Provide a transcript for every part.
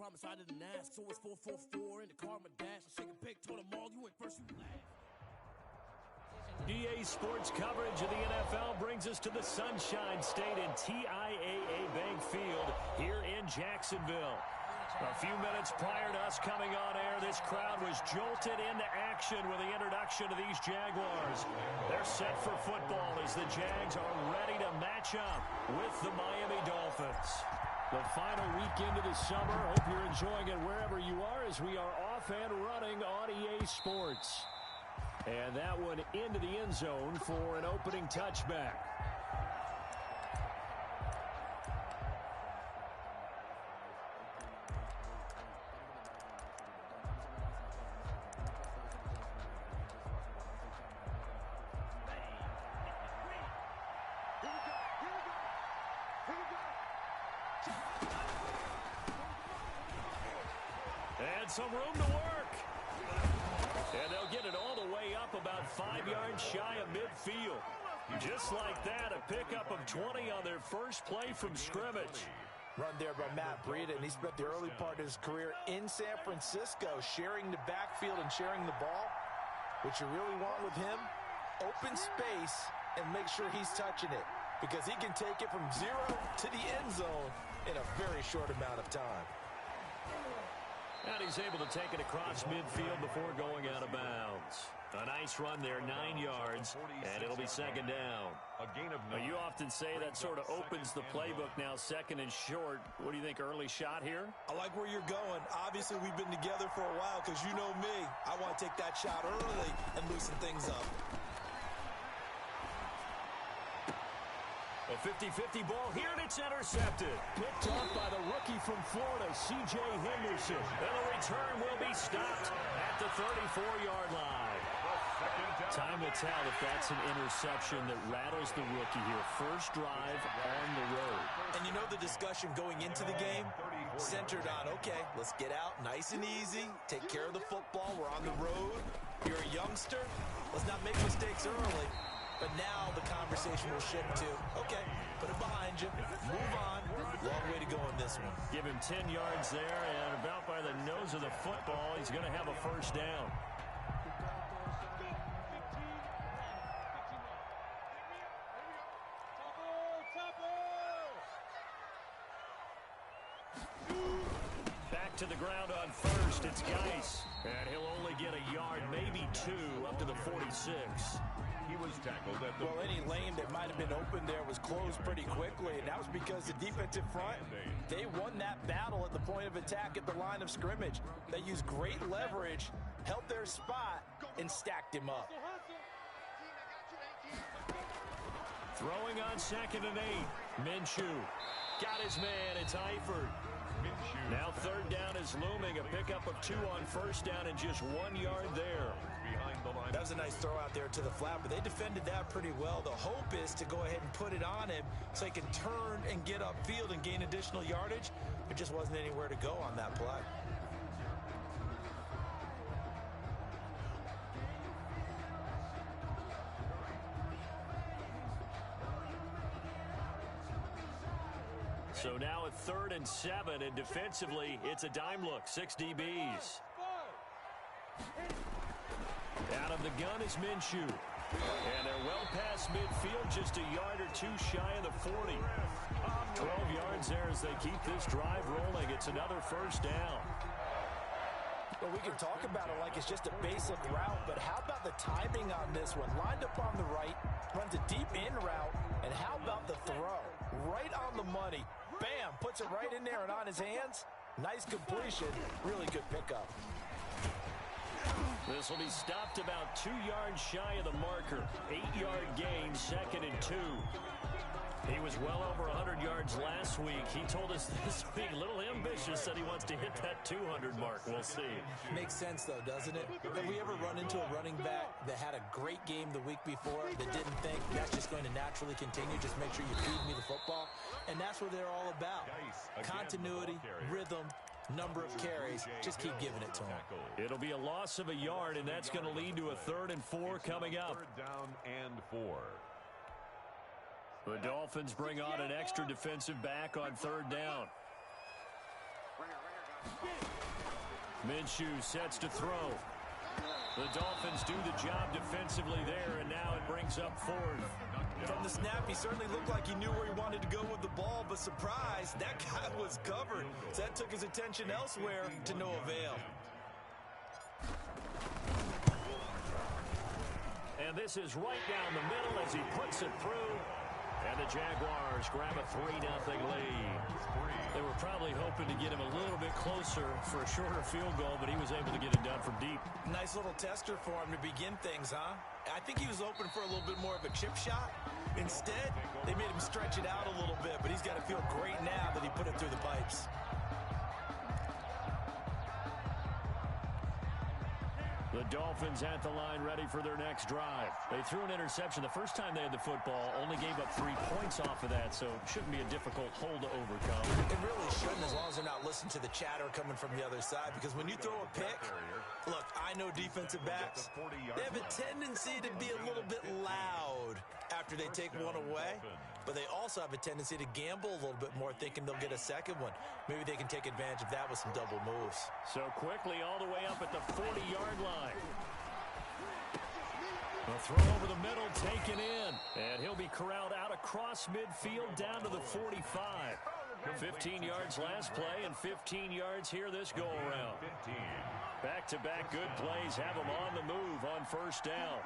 promise I didn't ask. So it's 4-4-4 in the car, my dash. I shake a big, told them all, you went first, you last. EA Sports coverage of the NFL brings us to the Sunshine State in TIAA Bank Field here in Jacksonville. A few minutes prior to us coming on air, this crowd was jolted into action with the introduction of these Jaguars. They're set for football as the Jags are ready to match up with the Miami Dolphins. The final weekend of the summer. Hope you're enjoying it wherever you are as we are off and running on EA Sports. And that one into the end zone for an opening touchback. And some room to work. And they'll get it all the way up about 5 yards shy of midfield. Just like that, a pickup of 20 on their first play from scrimmage. Run there by Matt Breida, and he spent the early part of his career in San Francisco sharing the backfield and sharing the ball. What you really want with him, open space and make sure he's touching it, because he can take it from 0 to the end zone in a very short amount of time. And he's able to take it across midfield before going out of bounds. A nice run there, 9 yards, and it'll be second down. You often say that sort of opens the playbook now, second and short. What do you think, early shot here? I like where you're going. Obviously, we've been together for a while because you know me. I want to take that shot early and loosen things up. A 50-50 ball here, and it's intercepted. Picked off by the rookie from Florida, C.J. Henderson. And the return will be stopped at the 34-yard line. Time will tell if that's an interception that rattles the rookie here. First drive on the road. And you know the discussion going into the game centered on, okay, let's get out nice and easy, take care of the football, we're on the road. You're a youngster, let's not make mistakes early. But now the conversation will shift to, okay, put it behind you, move on. Long way to go on this one. Give him 10 yards there, and about by the nose of the football, he's going to have a first down. Back to the ground on first, it's Geis. And he'll only get a yard, maybe 2, up to the 46. He was tackled at the... Well, any lane that might have been open there was closed pretty quickly, and that was because the defensive front, they won that battle at the point of attack at the line of scrimmage. They used great leverage, held their spot, and stacked him up. Throwing on 2nd and 8. Minshew got his man. It's Eifert. Now third down is looming. A pickup of 2 on first down and just 1 yard there. That was a nice throw out there to the flat, but they defended that pretty well. The hope is to go ahead and put it on him so he can turn and get upfield and gain additional yardage. There just wasn't anywhere to go on that play. So now at 3rd and 7, and defensively, it's a dime look, 6 DBs. Out of the gun is Minshew. And they're well past midfield, just a yard or 2 shy of the 40. 12 yards there as they keep this drive rolling. It's another first down. Well, we can talk about it like it's just a basic route, but how about the timing on this one? Lined up on the right, runs a deep in route, and how about the throw? Right on the money. Bam, puts it right in there and on his hands. Nice completion, really good pickup. This will be stopped about 2 yards shy of the marker. 8-yard gain, 2nd and 2. He was well over 100 yards last week. He told us this week, a little ambitious, said he wants to hit that 200 mark. We'll see. Makes sense, though, doesn't it? Have we ever run into a running back that had a great game the week before that didn't think that's just going to naturally continue? Just make sure you feed me the football. And that's what they're all about. Continuity, rhythm, number of carries. Just keep giving it to him. It'll be a loss of a yard, and that's going to lead to a 3rd and 4 coming up. 3rd down and 4. The Dolphins bring on an extra defensive back on 3rd down. Minshew sets to throw. The Dolphins do the job defensively there, and now it brings up fourth. From the snap, he certainly looked like he knew where he wanted to go with the ball, but surprise, that guy was covered. So that took his attention elsewhere to no avail. And this is right down the middle as he puts it through. And the Jaguars grab a 3-0 lead. They were probably hoping to get him a little bit closer for a shorter field goal, but he was able to get it done from deep. Nice little tester for him to begin things, huh? I think he was hoping for a little bit more of a chip shot. Instead, they made him stretch it out a little bit, but he's got to feel great now that he put it through the pipes. The Dolphins at the line ready for their next drive. They threw an interception the first time they had the football, only gave up 3 points off of that, so it shouldn't be a difficult hole to overcome. It really shouldn't, as long as they're not listening to the chatter coming from the other side, because when you throw a pick, look, I know defensive backs, they have a tendency to be a little bit loud after they take one away, but they also have a tendency to gamble a little bit more, thinking they'll get a second one. Maybe they can take advantage of that with some double moves. So quickly all the way up at the 40-yard line. A throw over the middle, taken in. And he'll be corralled out across midfield down to the 45. 15 yards last play and 15 yards here this go-around. Back-to-back good plays have him on the move on first down.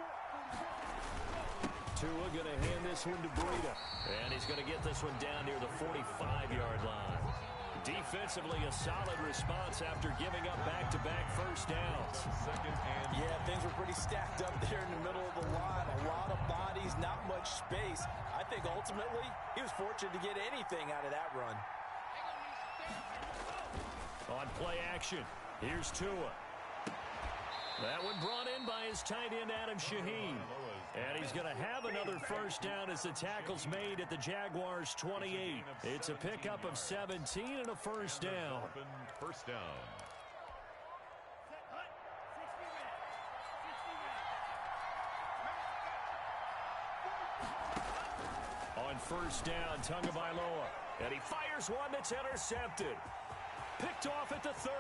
Tua going to hand this one to Breida. And he's going to get this one down near the 45-yard line. Defensively, a solid response after giving up back-to-back first downs. Yeah, things were pretty stacked up there in the middle of the line. A lot of bodies, not much space. I think ultimately he was fortunate to get anything out of that run. On play action, here's Tua. That one brought in by his tight end, Adam Shaheen. And he's going to have another first down as the tackle's made at the Jaguars' 28. It's a pickup of 17 and a first down. First down. On first down, Tagovailoa. And he fires one that's intercepted. Picked off at the 30.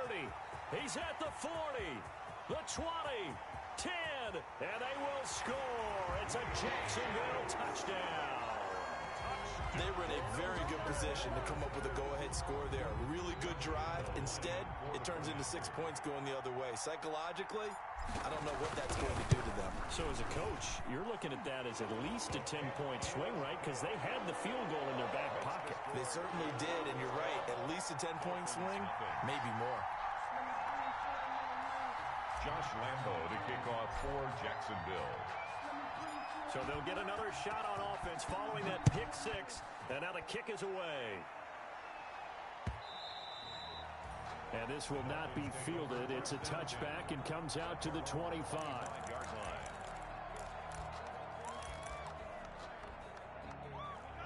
He's at the 40. The 20, 10, and they will score. It's a Jacksonville touchdown. They were in a very good position to come up with a go-ahead score there. A really good drive. Instead, it turns into 6 points going the other way. Psychologically, I don't know what that's going to do to them. So as a coach, you're looking at that as at least a 10-point swing, right? Because they had the field goal in their back pocket. They certainly did, and you're right. At least a 10-point swing, maybe more. Josh Lambo to kick off for Jacksonville. So they'll get another shot on offense following that pick six, and now the kick is away. And this will not be fielded. It's a touchback and comes out to the 25.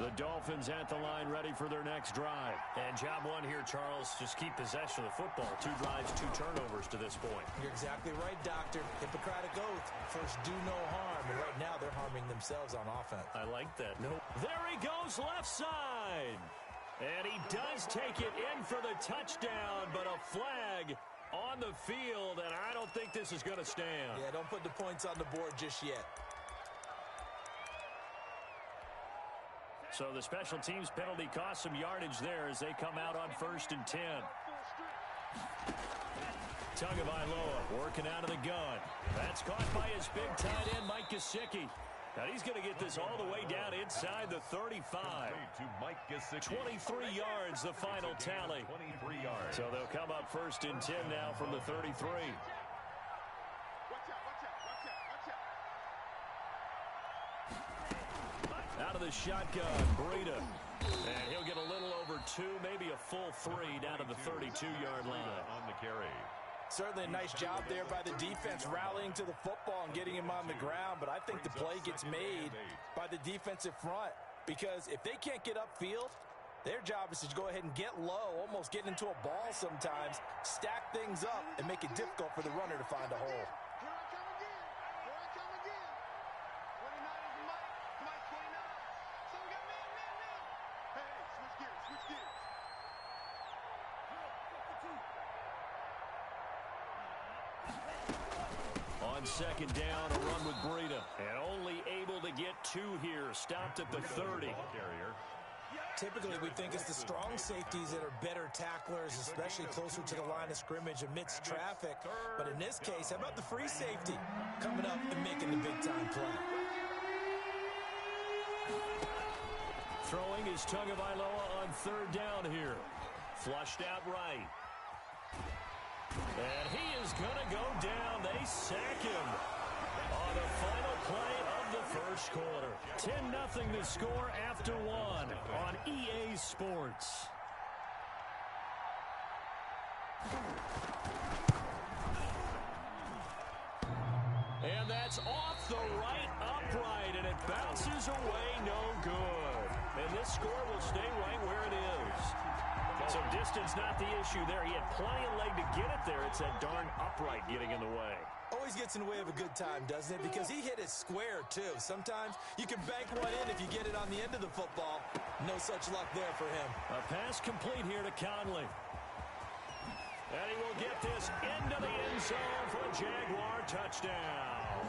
The Dolphins at the line ready for their next drive. And job one here, Charles, just keep possession of the football. 2 drives, 2 turnovers to this point. You're exactly right, Doctor. Hippocratic oath. First, do no harm. And right now, they're harming themselves on offense. I like that. Nope. There he goes left side. And he does take it in for the touchdown, but a flag on the field, and I don't think this is going to stand. Yeah, don't put the points on the board just yet. So the special teams penalty cost some yardage there as they come out on 1st and 10. Tagovailoa working out of the gun. That's caught by his big tight end, Mike Gesicki. Now he's going to get this all the way down inside the 35. 23 yards, the final tally. 23 yards. So they'll come up 1st and 10 now from the 33. Out of the shotgun, Breida. And he'll get a little over 2, maybe a full 3 down to the 32-yard line. On the carry. Certainly a nice job there by the defense rallying to the football and getting him on the ground, but I think the play gets made by the defensive front because if they can't get upfield, their job is to go ahead and get low, almost get into a ball sometimes, stack things up, and make it difficult for the runner to find a hole. on second down, a run with Breida. And only able to get 2 here, stopped at the 30. Typically, we think it's the strong safeties that are better tacklers, especially closer to the line of scrimmage amidst traffic. But in this case, how about the free safety coming up and making the big-time play? Throwing is Tagovailoa on third down here. Flushed out right. And he is going to go down. They sack him on the final play of the first quarter. 10-0 the score after 1 on EA Sports. And that's off the right upright, and it bounces away no good. And this score will stay right where it is. So distance not the issue there. He had plenty of leg to get it there. It's that darn upright getting in the way. Always gets in the way of a good time, doesn't it? Because he hit it square, too. Sometimes you can bank one in if you get it on the end of the football. No such luck there for him. A pass complete here to Conley. And he will get this into the end zone for a Jaguar touchdown.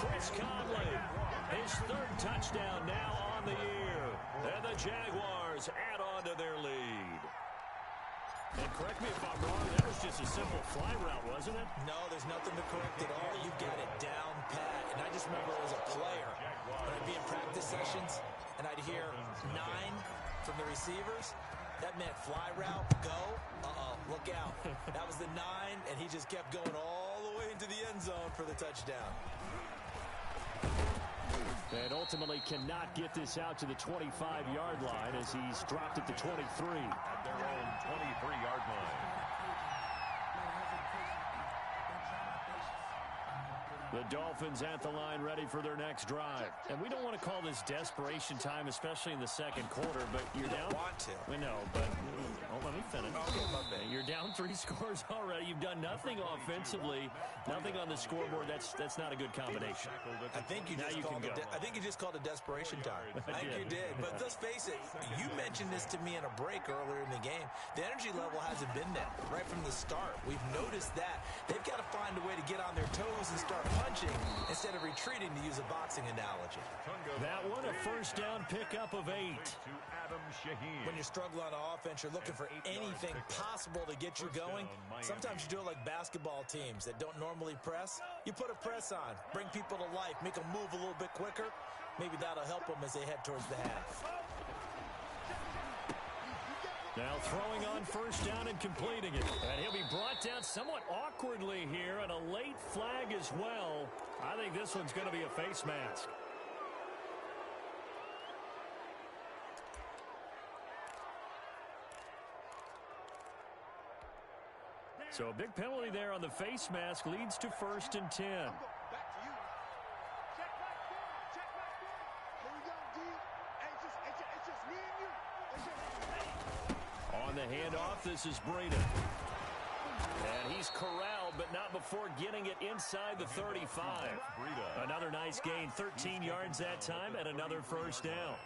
Chris Conley, his 3rd touchdown now on the year. And the Jaguars add on to their lead. And correct me if I'm wrong, that was just a simple fly route, wasn't it? No, there's nothing to correct at all. You got it down pat. And I just remember as a player, when I'd be in practice sessions, and I'd hear 9 from the receivers, that meant fly route, go, look out. That was the 9, and he just kept going all the way into the end zone for the touchdown. And ultimately cannot get this out to the 25-yard line as he's dropped at the 23. At their own 23-yard line. The Dolphins at the line ready for their next drive. And we don't want to call this desperation time, especially in the second quarter, but you're down. Want to. We know, but let me finish. Okay, my bad. You're down 3 scores already. You've done nothing offensively, nothing on the scoreboard. That's not a good combination. I think you just called it desperation time. I think you did. But let's face it, you mentioned this to me in a break earlier in the game. The energy level hasn't been there right from the start. We've noticed that. They've got to find a way to get on their toes and start punching instead of retreating, to use a boxing analogy. That one, a first down pickup of 8. When you're struggling on offense, you're looking for anything possible to get you going. Sometimes you do it like basketball teams that don't normally press. You put a press on, bring people to life, make them move a little bit quicker. Maybe that'll help them as they head towards the half. Now throwing on first down and completing it. And he'll be brought down somewhat awkwardly here, and a late flag as well. I think this one's going to be a face mask. So a big penalty there on the face mask leads to 1st and 10. On the handoff, this is Breida. And he's corralled, but not before getting it inside the 35. Another nice gain, 13 yards that time, and another first down.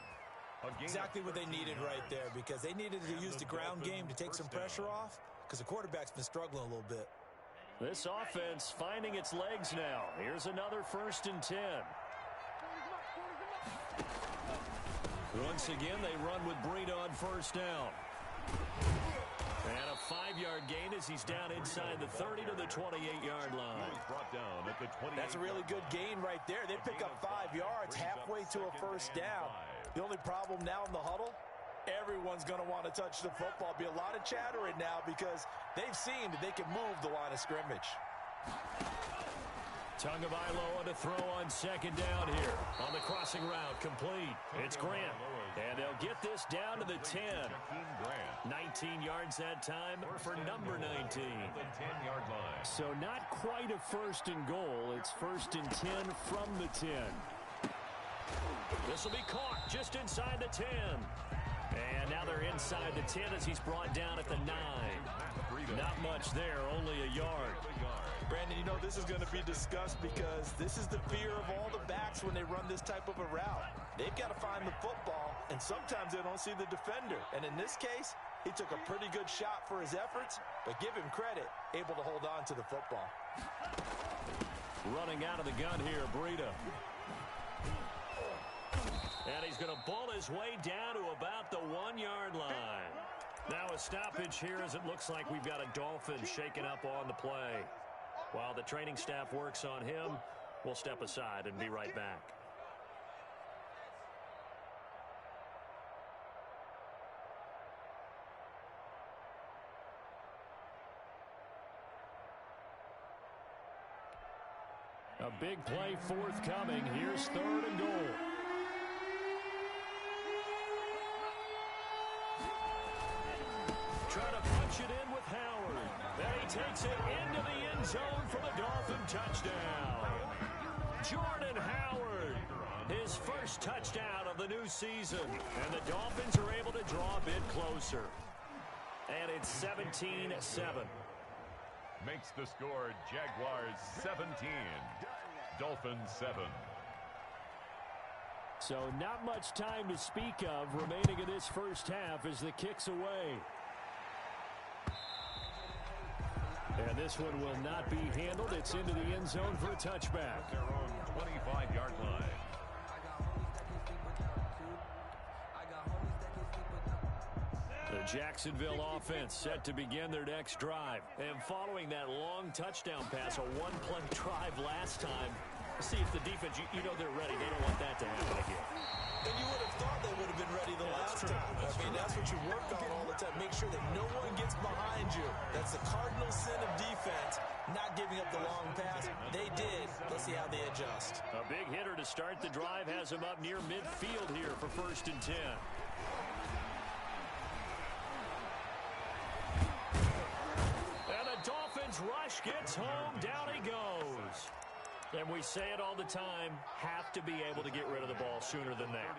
Exactly what they needed right there, because they needed to use the ground game to take some pressure off, because the quarterback's been struggling a little bit. This offense finding its legs now. Here's another 1st and 10. Once again, they run with Breida on first down. And a 5-yard gain as he's down inside the 30 to the 28-yard line. That's a really good gain right there. They pick up 5 yards halfway to a first down. The only problem now in the huddle, everyone's going to want to touch the football. Be a lot of chattering now because they've seen that they can move the line of scrimmage. Tagovailoa to throw on second down here. On the crossing route, complete. It's Grant. And they'll get this down to the 10. 19 yards that time for number 19. So not quite a 1st and goal. It's 1st and 10 from the 10. This will be caught just inside the 10. And now they're inside the 10 as he's brought down at the 9. Not much there, only a yard. Brandon, you know this is going to be discussed because this is the fear of all the backs when they run this type of a route. They've got to find the football, and sometimes they don't see the defender. And in this case, he took a pretty good shot for his efforts, but give him credit, able to hold on to the football. Running out of the gun here, Breida. And he's going to bull his way down to about the 1-yard line. Now a stoppage here as it looks like we've got a Dolphin shaken up on the play. While the training staff works on him, we'll step aside and be right back. A big play forthcoming. Here's 3rd and goal. Trying to punch it in with Howard. And he takes it into the end zone for the Dolphin touchdown. Jordan Howard, his first touchdown of the new season. And the Dolphins are able to draw a bit closer. And it's 17-7. Makes the score Jaguars 17, Dolphins 7. So not much time to speak of remaining in this first half as the kick's away. And this one will not be handled. It's into the end zone for a touchback. Their own 25-yard line. The Jacksonville offense set to begin their next drive. And following that long touchdown pass, a one-play drive last time, see if the defense, you know they're ready. They don't want that to happen again. And you would have thought they would have been ready the last time. I mean, that's what you work on all the time. Make sure that no one gets behind you. That's the cardinal sin of defense, not giving up the long pass. They did. Let's see how they adjust. A big hitter to start the drive has him up near midfield here for 1st and 10. And the Dolphins rush gets home. Down he goes. And we say it all the time, have to be able to get rid of the ball sooner than that.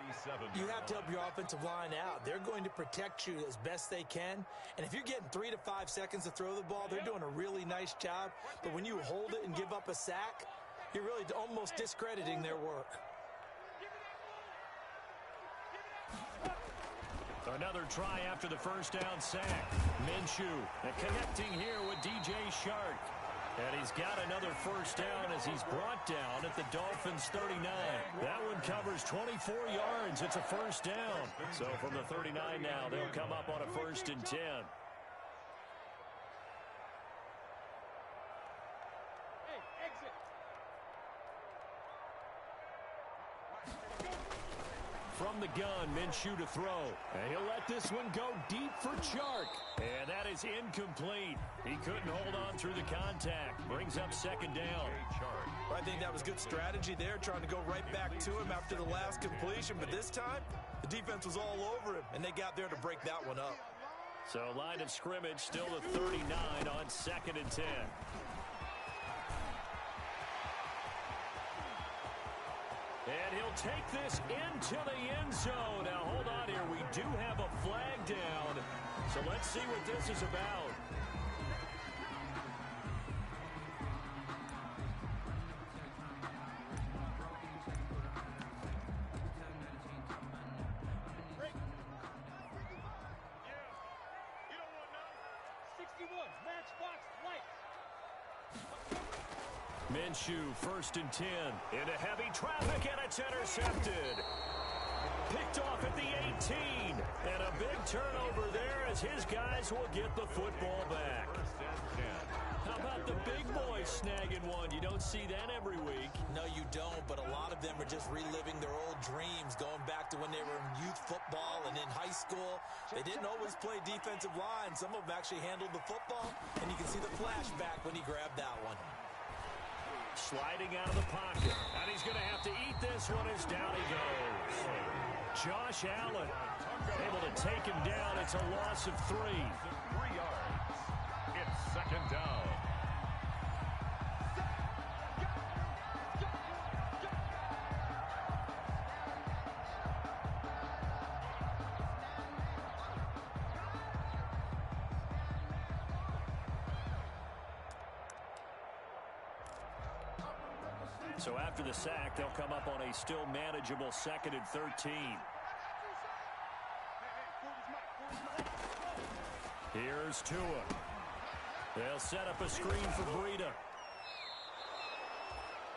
You have to help your offensive line out. They're going to protect you as best they can. And if you're getting 3 to 5 seconds to throw the ball, they're doing a really nice job. But when you hold it and give up a sack, you're really almost discrediting their work. Another try after the first down sack. Minshew and connecting here with DJ Shark. And he's got another first down as he's brought down at the Dolphins' 39. That one covers 24 yards. It's a first down. So from the 39 now, they'll come up on a 1st and 10. From the gun, Minshew to throw. And he'll let this one go deep for Chark. And that is incomplete. He couldn't hold on through the contact. Brings up 2nd down. I think that was good strategy there, trying to go right back to him after the last completion. But this time, the defense was all over him, and they got there to break that one up. So line of scrimmage still the 39 on 2nd and 10. And he'll take this into the end zone. Now, hold on here. We do have a flag down. So let's see what this is about. Minshew, 1st and 10. Into heavy traffic, and it's intercepted. Picked off at the 18. And a big turnover there as his guys will get the football back. How about the big boys snagging one? You don't see that every week. No, you don't, but a lot of them are just reliving their old dreams, going back to when they were in youth football and in high school. They didn't always play defensive line. Some of them actually handled the football, and you can see the flashback when he grabbed that one. Sliding out of the pocket. And he's going to have to eat this one as down he goes. Josh Allen able to take him down. It's a loss of 3. 3 yards. It's 2nd down. So after the sack, they'll come up on a still manageable 2nd and 13. Here's Tua. They'll set up a screen for Breida.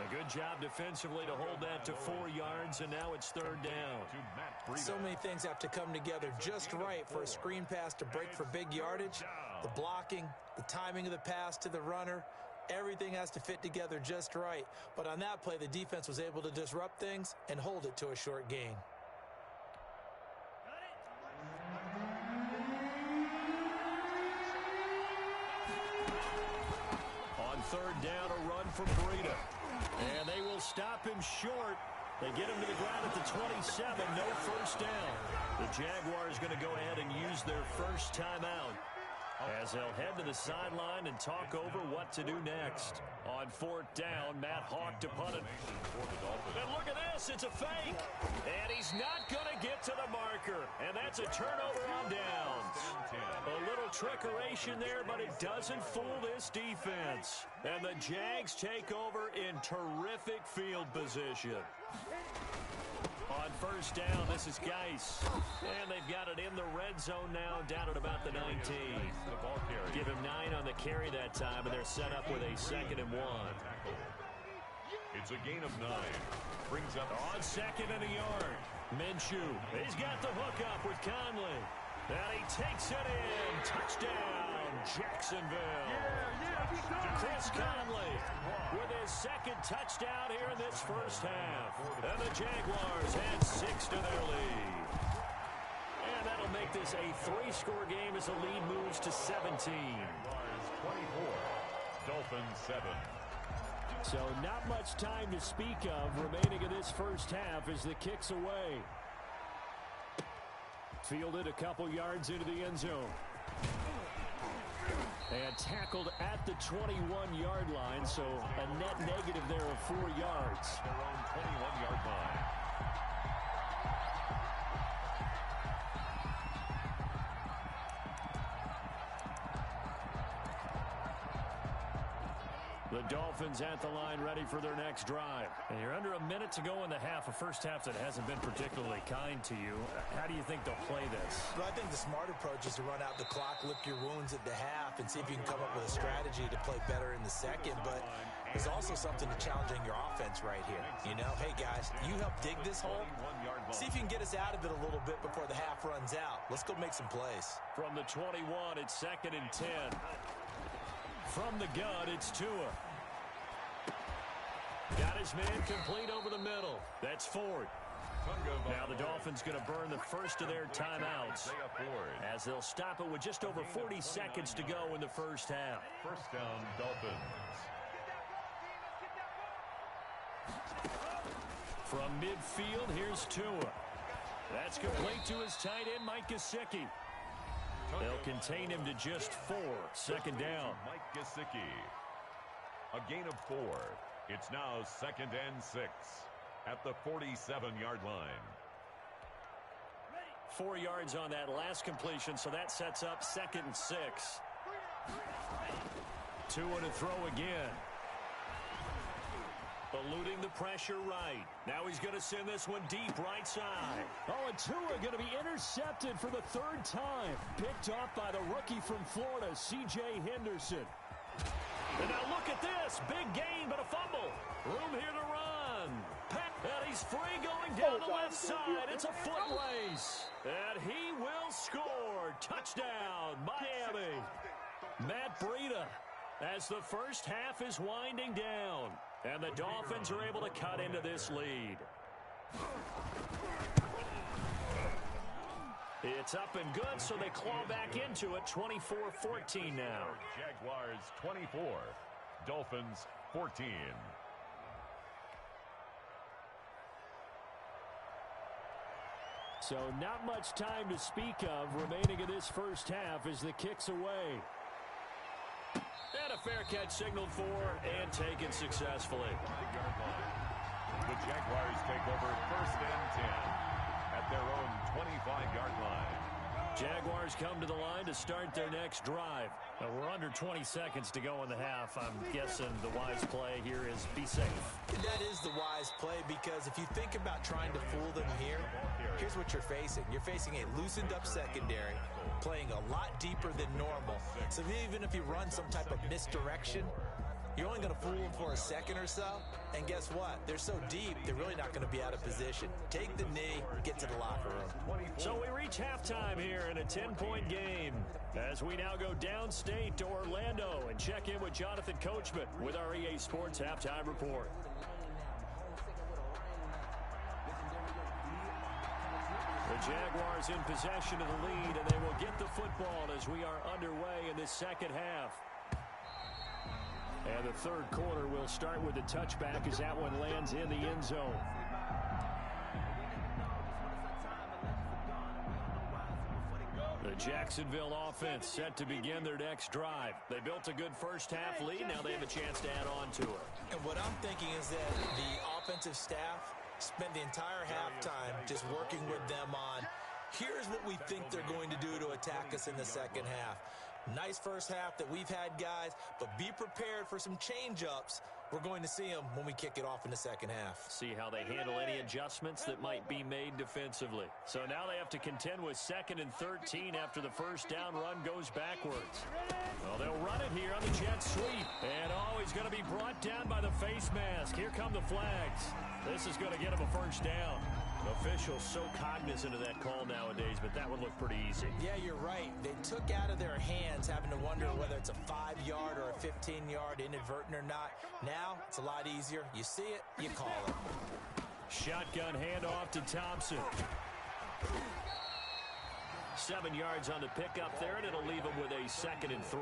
A good job defensively to hold that to 4 yards, and now it's 3rd down. So many things have to come together just right for a screen pass to break for big yardage. The blocking, the timing of the pass to the runner, everything has to fit together just right. But on that play, the defense was able to disrupt things and hold it to a short gain. On 3rd down, a run from Breida. And they will stop him short. They get him to the ground at the 27, no first down. The Jaguars going to go ahead and use their first timeout as they'll head to the sideline and talk over what to do next. On 4th down, Matt Hawk to punt it. And look at this, it's a fake. And he's not going to get to the marker. And that's a turnover on downs. A little trickeration there, but it doesn't fool this defense. And the Jags take over in terrific field position. On 1st down, this is Geis. And they've got it in the red zone now, down at about the 19. Give him 9 on the carry that time, and they're set up with a 2nd and 1. It's a gain of 9. Brings up on 2nd and a yard. Minshew, he's got the hook up with Conley. And he takes it in. Touchdown, Jacksonville. Chris Conley with his 2nd touchdown here in this first half. And the Jaguars add 6 to their lead. And that'll make this a 3-score game as the lead moves to 17. 24, Dolphins 7. So not much time to speak of remaining in this first half as the kick's away. Fielded a couple yards into the end zone. And tackled at the 21-yard line, so a net negative there of 4 yards. Their own 21-yard line. The Dolphins at the line ready for their next drive. And you're under a minute to go in the half, a first half that hasn't been particularly kind to you. How do you think they'll play this? Well, I think the smart approach is to run out the clock, lick your wounds at the half, and see if you can come up with a strategy to play better in the second. But there's also something to challenging your offense right here. You know, hey, guys, you help dig this hole. See if you can get us out of it a little bit before the half runs out. Let's go make some plays. From the 21, it's 2nd and 10. From the gun, it's Tua. Got his man complete over the middle. That's Ford. Now the Dolphins going to burn the first of their timeouts as they'll stop it with just over 40 seconds to go in the first half. First down, Dolphins. From midfield, here's Tua. That's complete to his tight end, Mike Gesicki. They'll contain him to just 4. 2nd down. Mike Gesicki. A gain of 4. It's now 2nd and 6 at the 47-yard line. 4 yards on that last completion, so that sets up 2nd and 6. Tua to throw again. Eluding the pressure right. Now he's going to send this one deep right side. Oh, and Tua going to be intercepted for the 3rd time. Picked off by the rookie from Florida, C.J. Henderson. And now look at this. Big gain, but a fumble. Room here to run. And he's free going down the left side. It's a foot race. And he will score. Touchdown, Miami. Matt Breida as the first half is winding down. And the Dolphins are able to cut into this lead. It's up and good, so they claw back into it. 24-14 now. Jaguars 24, Dolphins 14. So not much time to speak of remaining in this first half as the kick's away. And a fair catch signaled for and taken successfully. The Jaguars take over 1st and 10 at their own 25-yard line. Jaguars come to the line to start their next drive. Now we're under 20 seconds to go in the half. I'm guessing the wise play here is be safe. That is the wise play, because if you think about trying to fool them here, here's what you're facing. You're facing a loosened up secondary, playing a lot deeper than normal. So even if you run some type of misdirection, You're only going to fool them for a second or so, and guess what? They're so deep, they're really not going to be out of position. Take the knee, get to the locker room. So we reach halftime here in a 10-point game as we now go downstate to Orlando and check in with Jonathan Coachman with our EA Sports Halftime Report. The Jaguars in possession of the lead, and they will get the football as we are underway in this second half. And the third quarter will start with a touchback as that one lands in the end zone. The Jacksonville offense set to begin their next drive. They built a good first half lead. Now they have a chance to add on to it. And what I'm thinking is that the offensive staff spent the entire halftime just working with them on, here's what we think they're going to do to attack us in the second half. Nice first half that we've had, guys, but be prepared for some change-ups. We're going to see them when we kick it off in the second half. See how they handle any adjustments that might be made defensively. So now they have to contend with 2nd and 13 after the first down run goes backwards. Well, they'll run it here on the jet sweep. And, he's going to be brought down by the face mask. Here come the flags. This is going to get him a first down. Officials so cognizant of that call nowadays, but that would look pretty easy. Yeah, you're right. They took out of their hands having to wonder whether it's a 5-yard or a 15-yard inadvertent or not. Now, it's a lot easier. You see it, you call it. Shotgun handoff to Thompson. 7 yards on the pickup there, and it'll leave him with a 2nd and 3.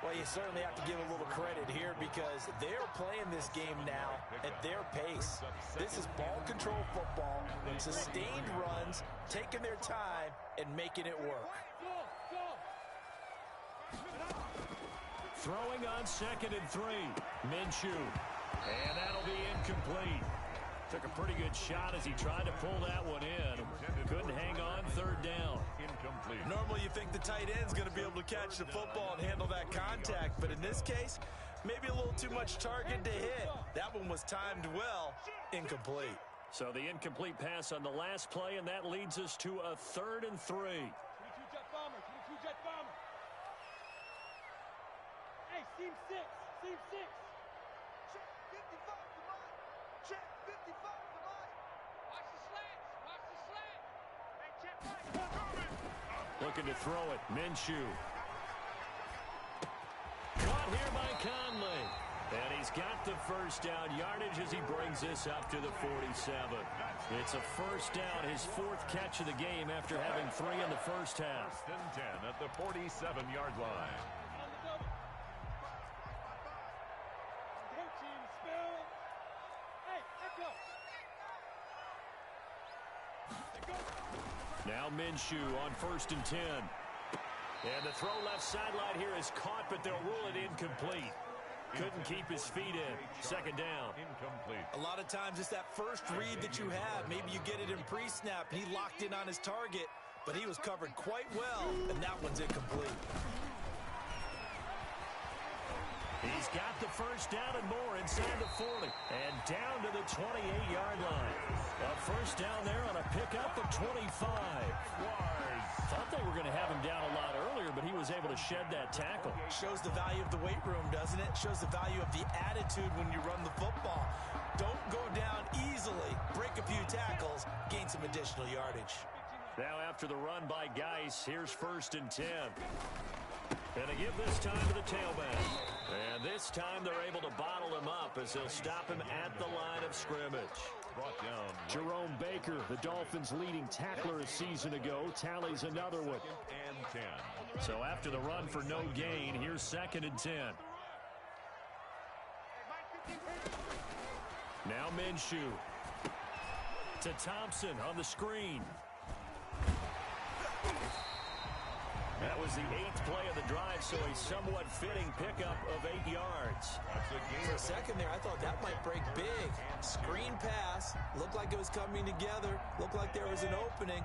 Well, you certainly have to give a little credit here because they're playing this game now at their pace. This is ball control football, sustained runs, taking their time, and making it work. Throwing on 2nd and 3. Minshew. And that'll be incomplete. Took a pretty good shot as he tried to pull that one in. Couldn't hang on, 3rd down. Incomplete. Normally you think the tight end's going to be able to catch the football and handle that contact, but in this case, maybe a little too much target to hit. That one was timed well, incomplete. So the incomplete pass on the last play, and that leads us to a 3rd and 3. 22 jet bomber, 22 jet bomber. Hey, seam 6, seam 6. Check 55 to mine. Check 55 to mine. Watch the slants, watch the slants. Hey, check right. Looking to throw it, Minshew. Caught here by Conley. And he's got the first down yardage as he brings this up to the 47. It's a first down, his 4th catch of the game after having 3 in the first half. 1st and 10 at the 47-yard line. Now Minshew on 1st and 10. And the throw left sideline here is caught, but they'll rule it incomplete. Couldn't keep his feet in. 2nd down. Incomplete. A lot of times it's that first read that you have. Maybe you get it in pre-snap, and he locked in on his target, but he was covered quite well, and that one's incomplete. He's got the first down and more inside the 40. And down to the 28-yard line. A first down there on a pickup of 25. Thought they were going to have him down a lot earlier, but he was able to shed that tackle. Shows the value of the weight room, doesn't it? Shows the value of the attitude when you run the football. Don't go down easily. Break a few tackles. Gain some additional yardage. Now after the run by Geis, here's 1st and 10. And they give this time to the tailback. And this time they're able to bottle him up as they'll stop him at the line of scrimmage. Brought down. Jerome Baker, the Dolphins' leading tackler a season ago, tallies another one. And 10. So after the run for no gain, here's 2nd and 10. Now Minshew. To Thompson on the screen. That was the 8th play of the drive, so a somewhat fitting pickup of 8 yards. For a second there, I thought that might break big. Screen pass, looked like it was coming together, looked like there was an opening.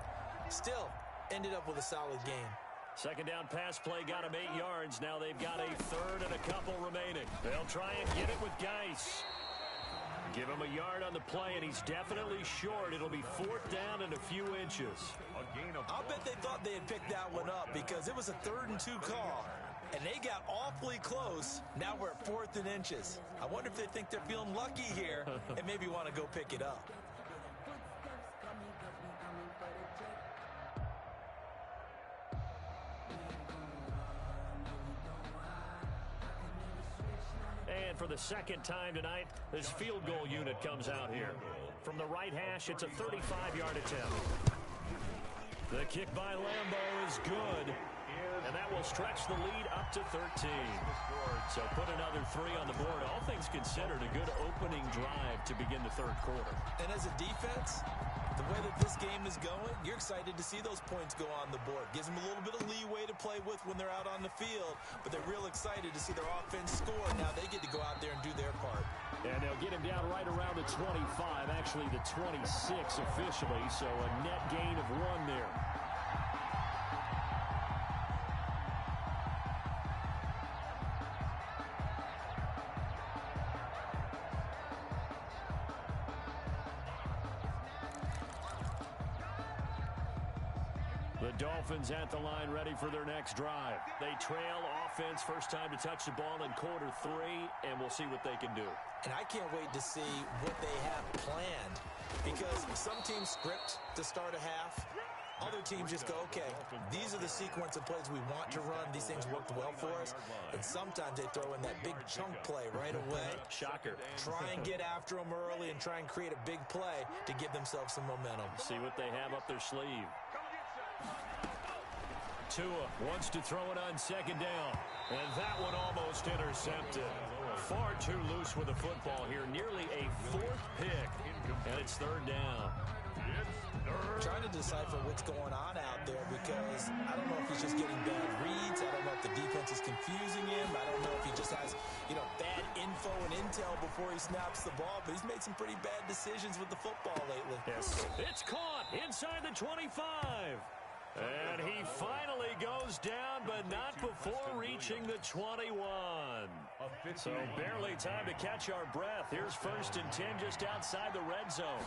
Still, ended up with a solid game. 2nd down pass play got him 8 yards. Now they've got a 3rd and a couple remaining. They'll try and get it with Geis. Give him a yard on the play, and he's definitely short. It'll be 4th down and a few inches. A gain of I'll bet they thought they had picked that one up because it was a 3rd and 2 call. And they got awfully close. Now we're at 4th and inches. I wonder if they think they're feeling lucky here and maybe want to go pick it up. And for the second time tonight, this field goal unit comes out here. From the right hash, it's a 35-yard attempt. The kick by Lambeau is good. And that will stretch the lead up to 13. So put another 3 on the board. All things considered, a good opening drive to begin the third quarter. And as a defense, the way that this game is going, you're excited to see those points go on the board. Gives them a little bit of leeway to play with when they're out on the field. But they're real excited to see their offense score. Now they get to go out there and do their part. And they'll get him down right around the 25, actually the 26 officially. So a net gain of 1 there. The Dolphins at the line ready for their next drive. They trail offense, first time to touch the ball in quarter 3, and we'll see what they can do. And I can't wait to see what they have planned, because some teams script to start a half. Other teams just go, okay, these are the sequence of plays we want to run. These things worked well for us. And sometimes they throw in that big chunk play right away. Shocker. Try and get after them early and try and create a big play to give themselves some momentum. See what they have up their sleeve. Tua wants to throw it on second down. And that one almost intercepted. Far too loose with the football here. Nearly a 4th pick. And it's 3rd down. Trying to decipher what's going on out there, because I don't know if he's just getting bad reads. I don't know if the defense is confusing him. I don't know if he just has, bad info and intel before he snaps the ball. But he's made some pretty bad decisions with the football lately. Yes. It's caught inside the 25. And he finally goes down, but not before reaching the 21. So barely time to catch our breath. Here's 1st and 10 just outside the red zone.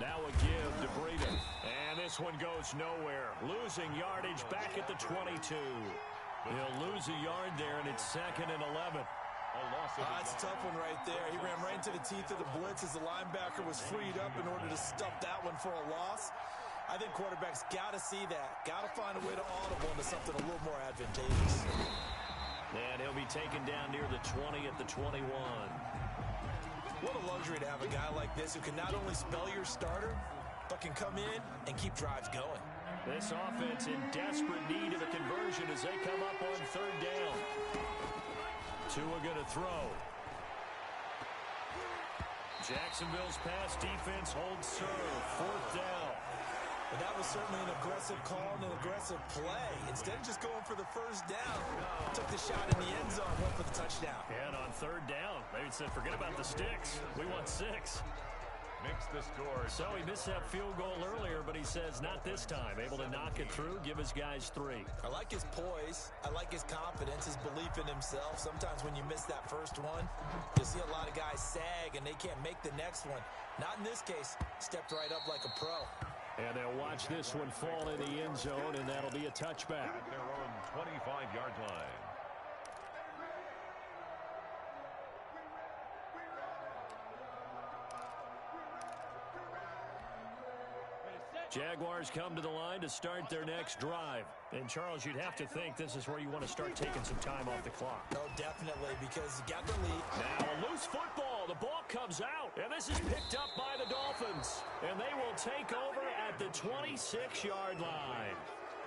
Now a give to Breida. And this one goes nowhere. Losing yardage back at the 22. He'll lose a yard there, and it's 2nd and 11. That's a tough one right there. He ran right into the teeth of the blitz as the linebacker was freed up in order to stuff that one for a loss. I think quarterbacks got to see that. Got to find a way to audible into something a little more advantageous. And he'll be taken down near the 20 at the 21. What a luxury to have a guy like this who can not only spell your starter, but can come in and keep drives going. This offense in desperate need of a conversion as they come up on 3rd down. Tua going to throw. Jacksonville's pass defense holds serve. 4th down. But that was certainly an aggressive call and an aggressive play. Instead of just going for the 1st down, took the shot in the end zone, went for the touchdown. And on 3rd down, they said, forget about the sticks. We want 6. Makes the score. So he missed that field goal earlier, but he says not this time. Able to knock it through, give his guys 3. I like his poise. I like his confidence, his belief in himself. Sometimes when you miss that first one, you'll see a lot of guys sag and they can't make the next one. Not in this case. Stepped right up like a pro. And they'll watch this one fall in the end zone, and that'll be a touchback. At their own 25-yard line. Jaguars come to the line to start their next drive. And, Charles, you'd have to think this is where you want to start taking some time off the clock. Oh, definitely, because you got the lead. Now a loose football. The ball comes out, and this is picked up by the Dolphins. And they will take over at the 26-yard line.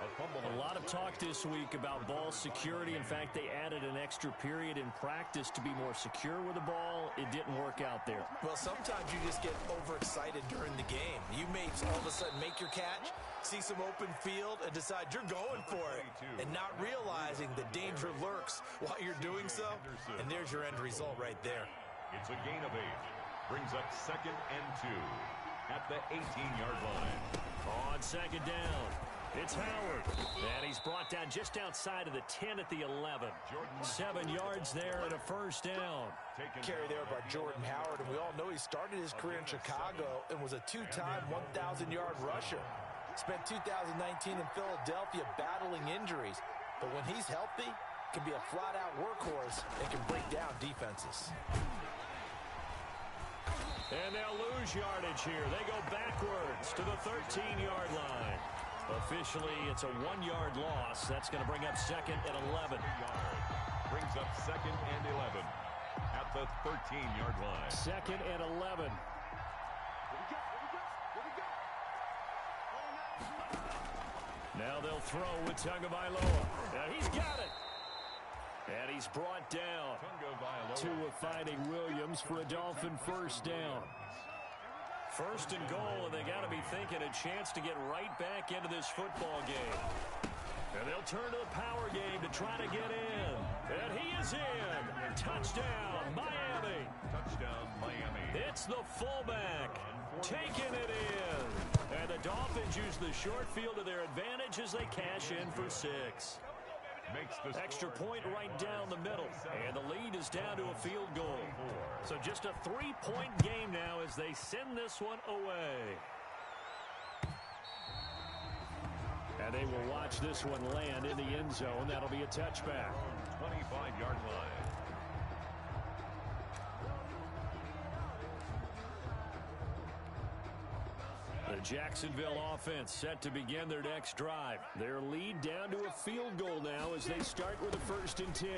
A lot of talk this week about ball security. In fact, they added an extra period in practice to be more secure with the ball. It didn't work out there. Well, sometimes you just get overexcited during the game. You may all of a sudden make your catch, see some open field, and decide you're going for it, and not realizing the danger lurks while you're doing so. And there's your end result right there. It's a gain of 8. Brings up 2nd and 2 at the 18-yard line. On 2nd down, it's Howard. And he's brought down just outside of the 10 at the 11. 7 yards there and a 1st down. Carry there by Jordan Howard, and we all know he started his career in Chicago and was a 2-time 1,000-yard rusher. Spent 2019 in Philadelphia battling injuries. but when he's healthy, can be a flat-out workhorse and can break down defenses. And they'll lose yardage here. They go backwards to the 13-yard line. Officially, it's a 1-yard loss. That's going to bring up second and 11. Brings up second and 11 at the 13-yard line. Second and 11. Now they'll throw with Tagovailoa. Now he's got it. And he's brought down. Tua finding Williams for a Dolphin first down. First and goal, and they got to be thinking a chance to get right back into this football game. And they'll turn to the power game to try to get in. And he is in. Touchdown, Miami. Touchdown, Miami. It's the fullback taking it in. And the Dolphins use the short field to their advantage as they cash in for 6. Extra point right down the middle. And the lead is down to a field goal. So just a 3-point game now as they send this one away. And they will watch this one land in the end zone. That'll be a touchback. 25-yard line. The Jacksonville offense set to begin their next drive. Their lead down to a field goal now as they start with a 1st and 10.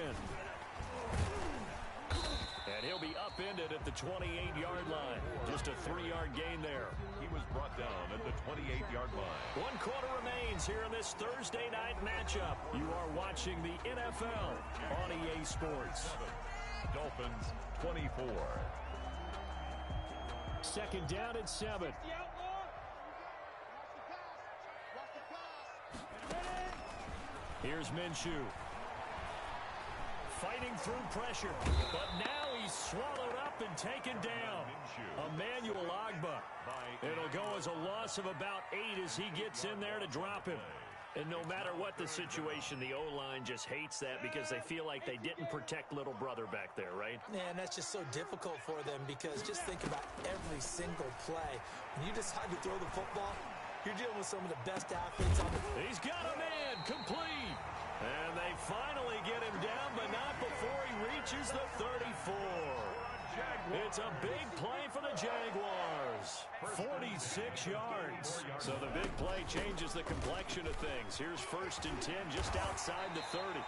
And he'll be upended at the 28-yard line. Just a 3-yard gain there. He was brought down at the 28-yard line. 1 quarter remains here in this Thursday night matchup. You are watching the NFL on EA Sports. Dolphins 24. Second down at 7. Here's Minshew. Fighting through pressure, but now he's swallowed up and taken down. Emmanuel Ogbah. It'll go as a loss of about 8 as he gets in there to drop him. And no matter what the situation, the O-line just hates that because they feel like they didn't protect little brother back there, right? Man, that's just so difficult for them because just think about every single play. When you decide to throw the football, you're dealing with some of the best athletes on the... He's got a man, complete. And they finally get him down, but not before he reaches the 34. It's a big play for the Jaguars. 46 yards. So the big play changes the complexion of things. Here's 1st and 10 just outside the 30.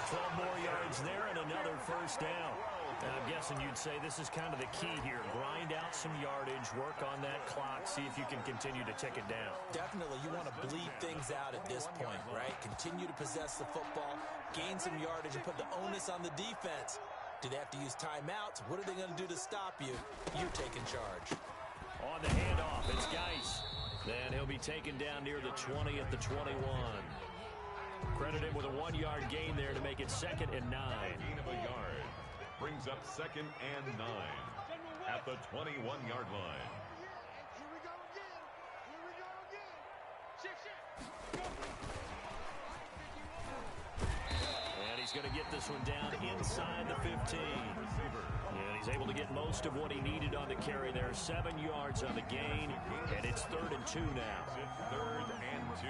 12 more yards there and another first down. And I'm guessing you'd say this is kind of the key here. Grind out some yardage, work on that clock, see if you can continue to tick it down. Definitely, you want to bleed things out at this point, right? Continue to possess the football, gain some yardage, and put the onus on the defense. Do they have to use timeouts? What are they going to do to stop you? You're taking charge. On the handoff, it's Geis. Then he'll be taken down near the 20 at the 21. Credit him with a 1-yard gain there to make it 2nd and 9. Gain of a yard. Brings up 2nd and 9 at the 21-yard line. Here we go again. Here we go again. Shift. And he's going to get this one down inside the 15. And he's able to get most of what he needed on the carry there. 7 yards on the gain, and it's 3rd and 2 now. It's 3rd and 2.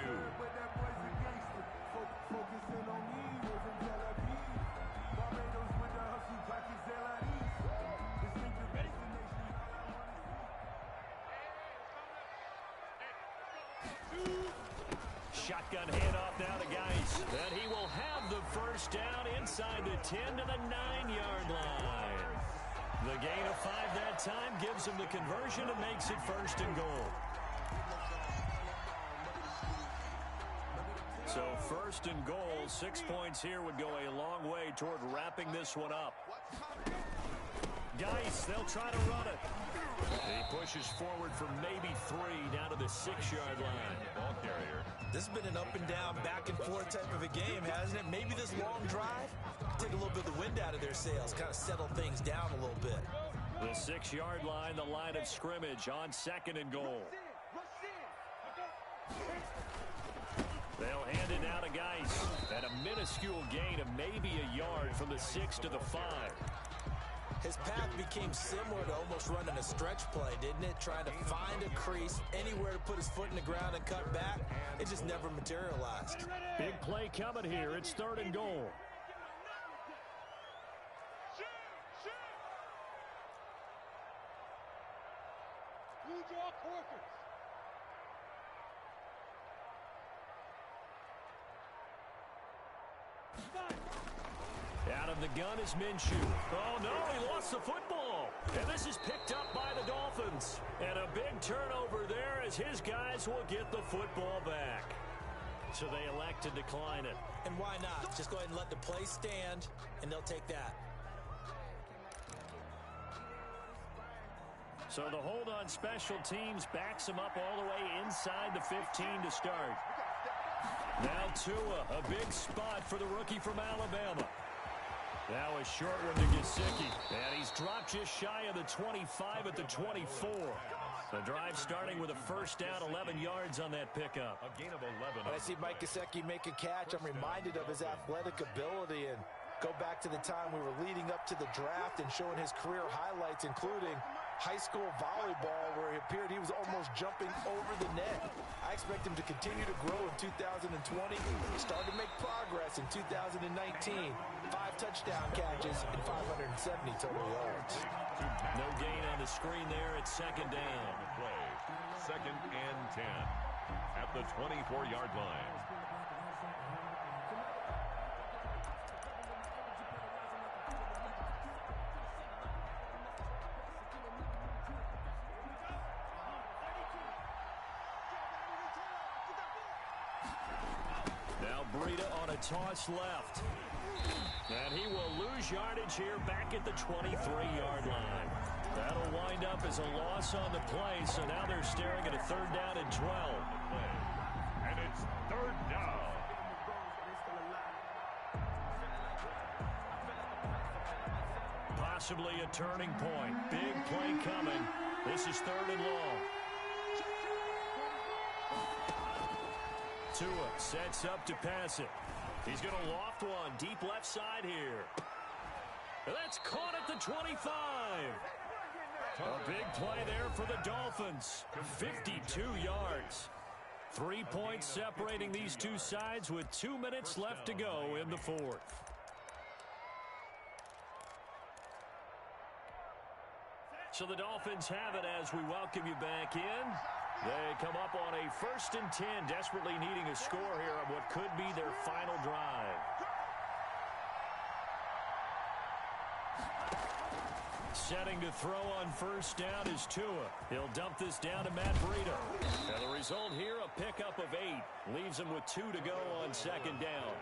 Shotgun handoff now to Geis. And he will have the first down inside the 10 to the 9-yard line. The gain of 5 that time gives him the conversion and makes it 1st and goal. So 1st and goal, 6 points here would go a long way toward wrapping this one up. Geis, they'll try to run it. He pushes forward for maybe 3 down to the 6-yard line. Ball carrier. This has been an up and down, back and forth type of a game, hasn't it? Maybe this long drive, take a little bit of the wind out of their sails, kind of settle things down a little bit. The 6-yard line, the line of scrimmage on 2nd and goal. They'll hand it now to Geis at a minuscule gain of maybe a yard from the 6 to the 5. His path became similar to almost running a stretch play, didn't it? Trying to find a crease, anywhere to put his foot in the ground and cut back. It just never materialized. Big play coming here. It's 3rd and goal. Blue draw Corkers. Out of the gun is Minshew. Oh, no, he lost the football. And this is picked up by the Dolphins. And a big turnover there as his guys will get the football back. So they elect to decline it. And why not? Just go ahead and let the play stand, and they'll take that. So the hold on special teams backs him up all the way inside the 15 to start. Now Tua, a big spot for the rookie from Alabama. Now a short one to Gesicki. And he's dropped just shy of the 25 at the 24. The drive starting with a first down, 11 yards on that pickup. A gain of 11. When I see Mike Gesicki make a catch, I'm reminded of his athletic ability and go back to the time we were leading up to the draft and showing his career highlights, including high school volleyball, where it appeared he was almost jumping over the net. I expect him to continue to grow in 2020. He started to make progress in 2019. 5 touchdown catches and 570 total yards. No gain on the screen there at 2nd down. Play. 2nd and 10 at the 24-yard line. Breida on a toss left. And he will lose yardage here back at the 23-yard line. That'll wind up as a loss on the play, so now they're staring at a 3rd down and 12. And it's 3rd down. Possibly a turning point. Big play coming. This is 3rd and long. Tua sets up to pass it. He's going to loft one deep left side here. That's caught at the 25. A big play there for the Dolphins. 52 yards. 3 points separating these two sides with 2 minutes left to go in the 4th. So the Dolphins have it as we welcome you back in. They come up on a 1st and 10, desperately needing a score here on what could be their final drive. Setting to throw on 1st down is Tua. He'll dump this down to Matt Breida. And the result here, a pickup of 8. Leaves him with 2 to go on 2nd down.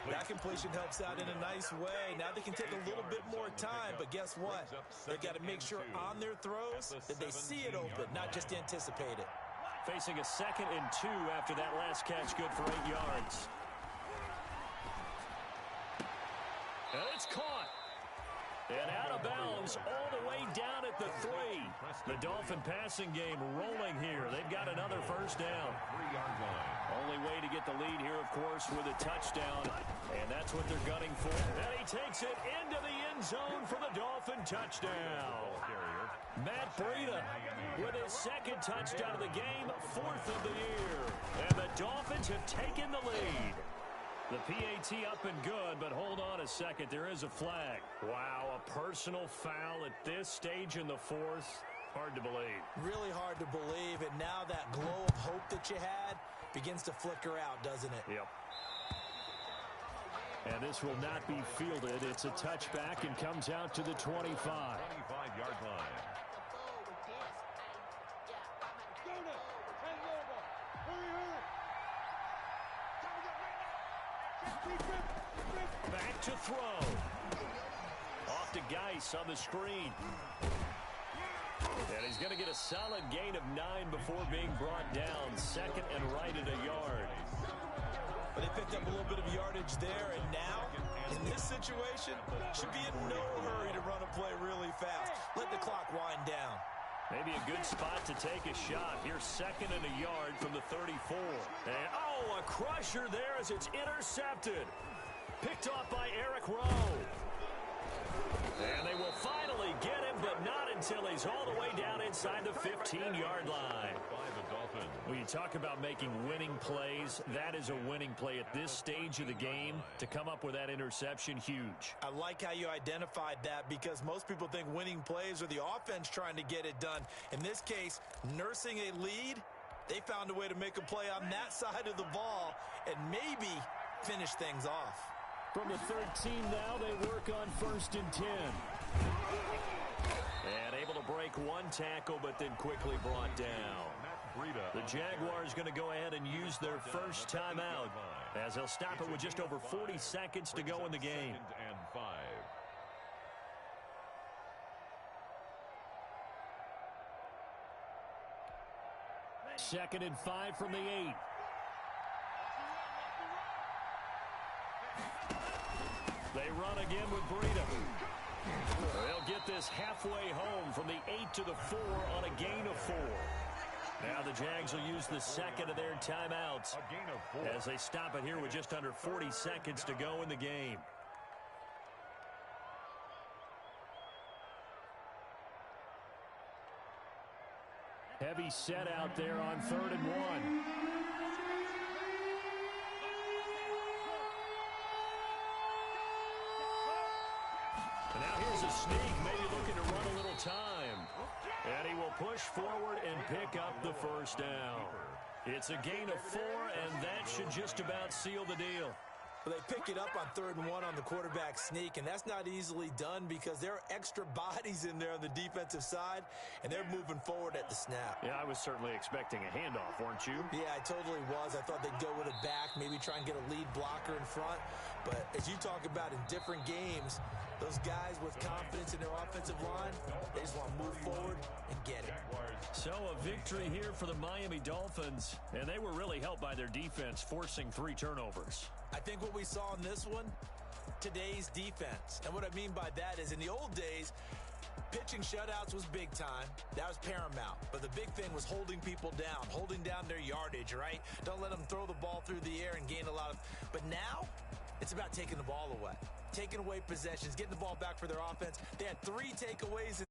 That completion helps out in a nice way. Now they can take a little bit more time, but guess what? They've got to make sure on their throws that they see it open, not just anticipate it. Facing a 2nd and 2 after that last catch, good for 8 yards. And it's caught. And out of bounds all the way down at the 3. The Dolphin passing game rolling here. They've got another 1st down. 3-yard line. Only way to get the lead here, of course, with a touchdown. And that's what they're gunning for. And he takes it into the end zone for the Dolphin touchdown. Matt Breida with his 2nd touchdown of the game, 4th of the year. And the Dolphins have taken the lead. The PAT up and good, but hold on a second. There is a flag. Wow, a personal foul at this stage in the 4th. Hard to believe. Really hard to believe, and now that glow of hope that you had begins to flicker out, doesn't it? Yep. And this will not be fielded. It's a touchback and comes out to the 25. 25-yard line. Back to throw. Off to Geis on the screen. And he's going to get a solid gain of 9 before being brought down. 2nd and right at a yard. But they picked up a little bit of yardage there, and now, in this situation, should be in no hurry to run a play really fast. Let the clock wind down. Maybe a good spot to take a shot. Here's 2nd and a yard from the 34. And, oh, a crusher there as it's intercepted. Picked off by Eric Rowe. And they will finally get him, but not until he's all the way down inside the 15-yard line. When you talk about making winning plays, that is a winning play at this stage of the game. To come up with that interception, huge. I like how you identified that because most people think winning plays are the offense trying to get it done. In this case, nursing a lead, they found a way to make a play on that side of the ball and maybe finish things off. From the 13 now, they work on 1st and 10. And able to break one tackle, but then quickly brought down. The Jaguars going to go ahead and use their first timeout as they'll stop it with just over 40 seconds to go in the game. 2nd and 5 from the 8. They run again with Breida. They'll get this halfway home from the 8 to the 4 on a gain of 4. Now the Jags will use the second of their timeouts as they stop it here with just under 40 seconds to go in the game. Heavy set out there on 3rd and 1. And now here's a sneak, maybe looking to run a little time. And he will push forward and pick up the first down. It's a gain of 4, and that should just about seal the deal. Well, they pick it up on 3rd and 1 on the quarterback sneak, and that's not easily done because there are extra bodies in there on the defensive side, and they're moving forward at the snap. Yeah, I was certainly expecting a handoff, weren't you? Yeah, I totally was. I thought they'd go with a back, maybe try and get a lead blocker in front. But as you talk about in different games, those guys with confidence in their offensive line, they just want to move forward and get it. So a victory here for the Miami Dolphins, and they were really helped by their defense, forcing 3 turnovers. I think what we saw in this one, today's defense. And what I mean by that is in the old days, pitching shutouts was big time. That was paramount. But the big thing was holding people down, holding down their yardage, right? Don't let them throw the ball through the air and gain a lot of... But now, it's about taking the ball away. Taking away possessions, getting the ball back for their offense. They had 3 takeaways.